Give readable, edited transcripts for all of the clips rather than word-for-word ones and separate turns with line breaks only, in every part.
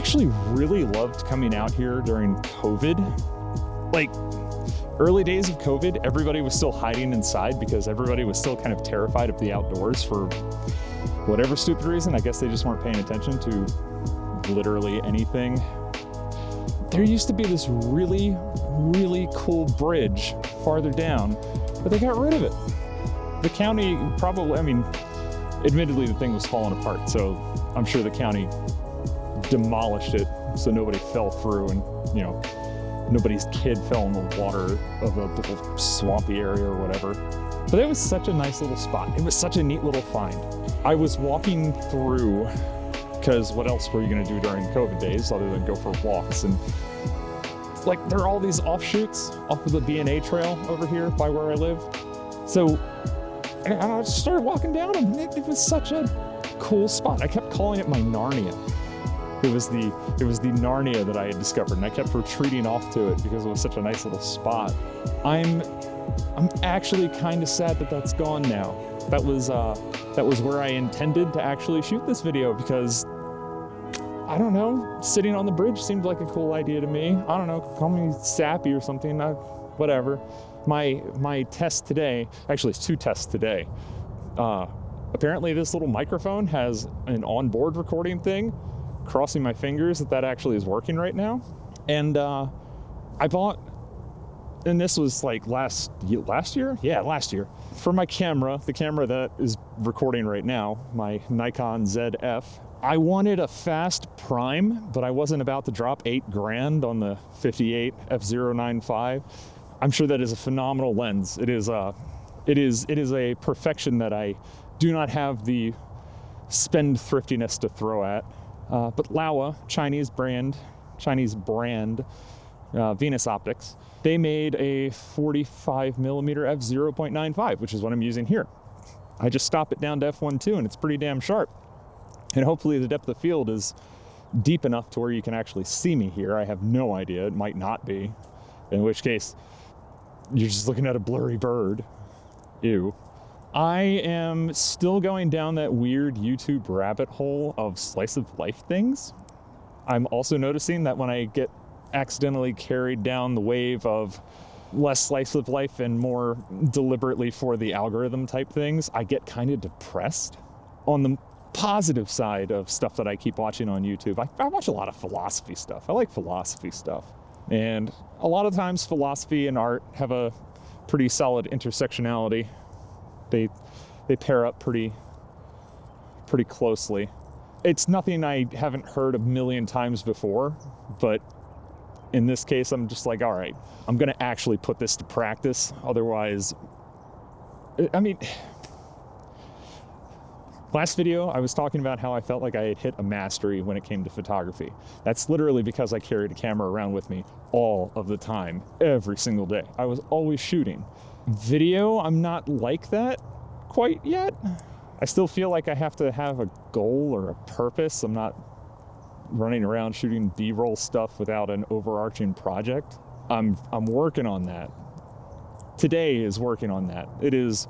actually really loved coming out here during COVID. Like, early days of COVID, everybody was still hiding inside because everybody was still kind of terrified of the outdoors for whatever stupid reason. I guess they just weren't paying attention to literally anything. There used to be this really, really cool bridge farther down, but they got rid of it. The county probably, I mean, admittedly the thing was falling apart, so I'm sure the county demolished it so nobody fell through and, you know, nobody's kid fell in the water of a little swampy area or whatever. But it was such a nice little spot. It was such a neat little find. I was walking through, because what else were you gonna do during COVID days other than go for walks? And like, there are all these offshoots off of the B&A trail over here by where I live. So I just started walking down them. It was such a cool spot. I kept calling it my Narnia. It was the Narnia that I had discovered, and I kept retreating off to it because it was such a nice little spot. I'm actually kind of sad that that's gone now. That was where I intended to actually shoot this video, because I don't know, sitting on the bridge seemed like a cool idea to me. I don't know, call me sappy or something, whatever. My test today, actually it's 2 tests today. Apparently this little microphone has an onboard recording thing. Crossing my fingers that actually is working right now. And I bought, and this was like last year? Yeah, last year. For my camera, the camera that is recording right now, my Nikon ZF, I wanted a fast prime, but I wasn't about to drop 8 grand on the 58 f/0.95. I'm sure that is a phenomenal lens. It is a perfection that I do not have the spendthriftiness to throw at. But Laowa, Chinese brand, Venus Optics, they made a 45mm f/0.95, which is what I'm using here. I just stop it down to f1.2 and it's pretty damn sharp. And hopefully the depth of field is deep enough to where you can actually see me here. I have no idea, it might not be. In which case, you're just looking at a blurry bird. Ew. I am still going down that weird YouTube rabbit hole of slice of life things. I'm also noticing that when I get accidentally carried down the wave of less slice of life and more deliberately for the algorithm type things, I get kind of depressed. On the positive side of stuff that I keep watching on YouTube, I watch a lot of philosophy stuff. I like philosophy stuff. And a lot of times philosophy and art have a pretty solid intersectionality. They pair up pretty closely. It's nothing I haven't heard a million times before, but in this case, I'm just like, all right, I'm gonna actually put this to practice. Otherwise, I mean, last video, I was talking about how I felt like I had hit a mastery when it came to photography. That's literally because I carried a camera around with me all of the time, every single day. I was always shooting. Video, I'm not like that quite yet. I still feel like I have to have a goal or a purpose. I'm not running around shooting B-roll stuff without an overarching project. I'm working on that. Today is working on that. It is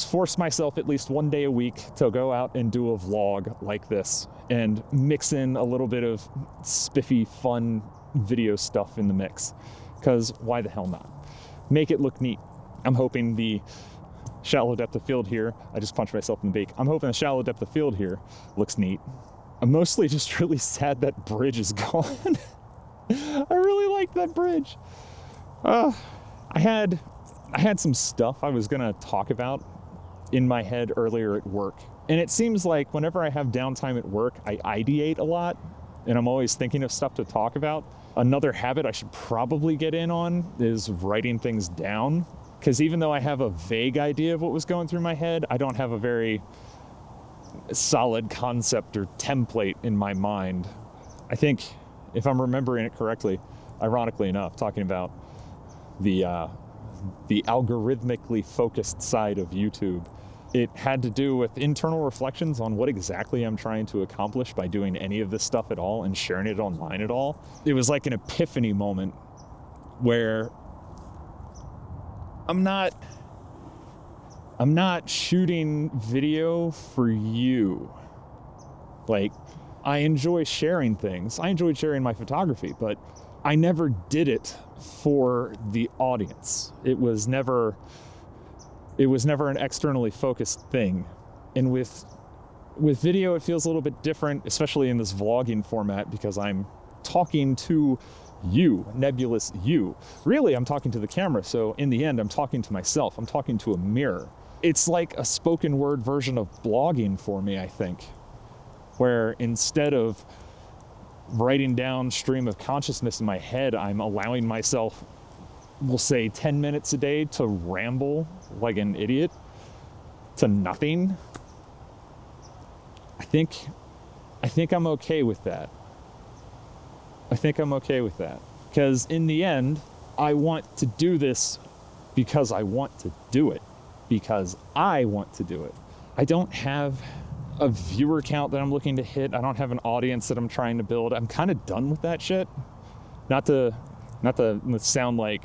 force myself at least one day a week to go out and do a vlog like this and mix in a little bit of spiffy, fun video stuff in the mix. Because why the hell not? Make it look neat. I'm hoping the shallow depth of field here, I just punched myself in the beak. I'm hoping the shallow depth of field here looks neat. I'm mostly just really sad that bridge is gone. I really like that bridge. I had some stuff I was gonna talk about in my head earlier at work. And it seems like whenever I have downtime at work, I ideate a lot and I'm always thinking of stuff to talk about. Another habit I should probably get in on is writing things down. Because even though I have a vague idea of what was going through my head, I don't have a very solid concept or template in my mind. I think, if I'm remembering it correctly, ironically enough, talking about the algorithmically focused side of YouTube, it had to do with internal reflections on what exactly I'm trying to accomplish by doing any of this stuff at all and sharing it online at all. It was like an epiphany moment where I'm not shooting video for you. Like, I enjoy sharing things. I enjoyed sharing my photography, but I never did it for the audience. It was never an externally focused thing. And with video, it feels a little bit different, especially in this vlogging format, because I'm talking to you, nebulous you. Really, I'm talking to the camera, so in the end, I'm talking to myself. I'm talking to a mirror. It's like a spoken word version of blogging for me, I think, where instead of writing down stream of consciousness in my head, I'm allowing myself, we'll say 10 minutes a day, to ramble like an idiot to nothing. I think I'm okay with that. Because in the end, I want to do this because I want to do it. Because I want to do it. I don't have a viewer count that I'm looking to hit. I don't have an audience that I'm trying to build. I'm kind of done with that shit. Not to sound like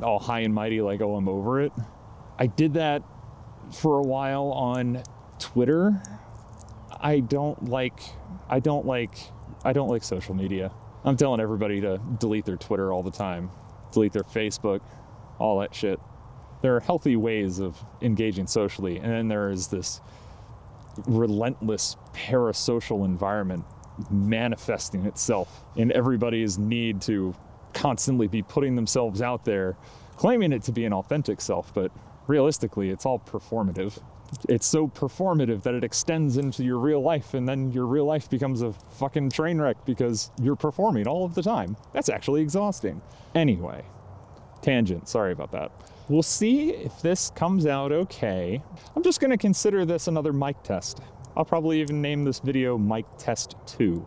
all high and mighty, like, oh, I'm over it. I did that for a while on Twitter. I don't like social media. I'm telling everybody to delete their Twitter all the time, delete their Facebook, all that shit. There are healthy ways of engaging socially, and then there is this relentless parasocial environment manifesting itself in everybody's need to constantly be putting themselves out there, claiming it to be an authentic self, but realistically, it's all performative. It's so performative that it extends into your real life, and then your real life becomes a fucking train wreck because you're performing all of the time. That's actually exhausting. Anyway, tangent, sorry about that. We'll see if this comes out okay. I'm just gonna consider this another mic test. I'll probably even name this video Mic Test 2,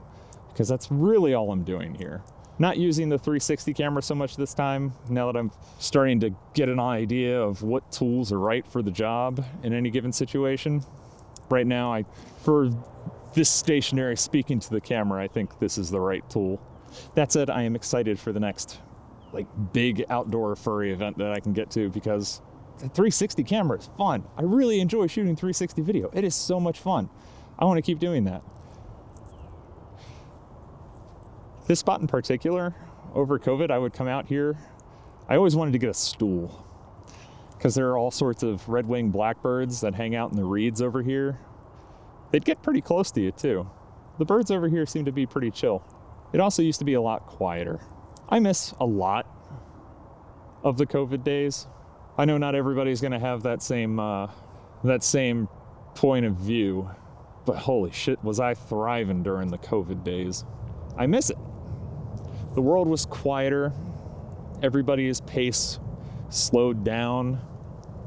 because that's really all I'm doing here. Not using the 360 camera so much this time, now that I'm starting to get an idea of what tools are right for the job in any given situation. Right now, for this stationary speaking to the camera, I think this is the right tool. That said, I am excited for the next big outdoor furry event that I can get to, because the 360 camera is fun. I really enjoy shooting 360 video. It is so much fun. I want to keep doing that. This spot in particular, over COVID, I would come out here. I always wanted to get a stool, because there are all sorts of red-winged blackbirds that hang out in the reeds over here. They'd get pretty close to you too. The birds over here seem to be pretty chill. It also used to be a lot quieter. I miss a lot of the COVID days. I know not everybody's gonna have that same point of view, but holy shit, was I thriving during the COVID days. I miss it. The world was quieter. Everybody's pace slowed down.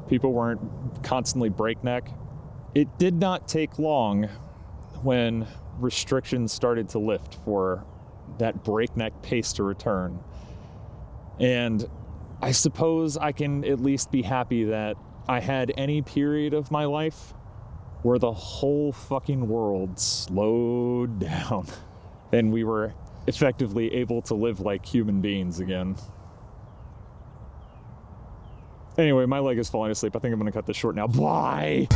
People weren't constantly breakneck. It did not take long when restrictions started to lift for that breakneck pace to return. And I suppose I can at least be happy that I had any period of my life where the whole fucking world slowed down and we were effectively able to live like human beings again. Anyway, my leg is falling asleep. I think I'm gonna cut this short now. Bye!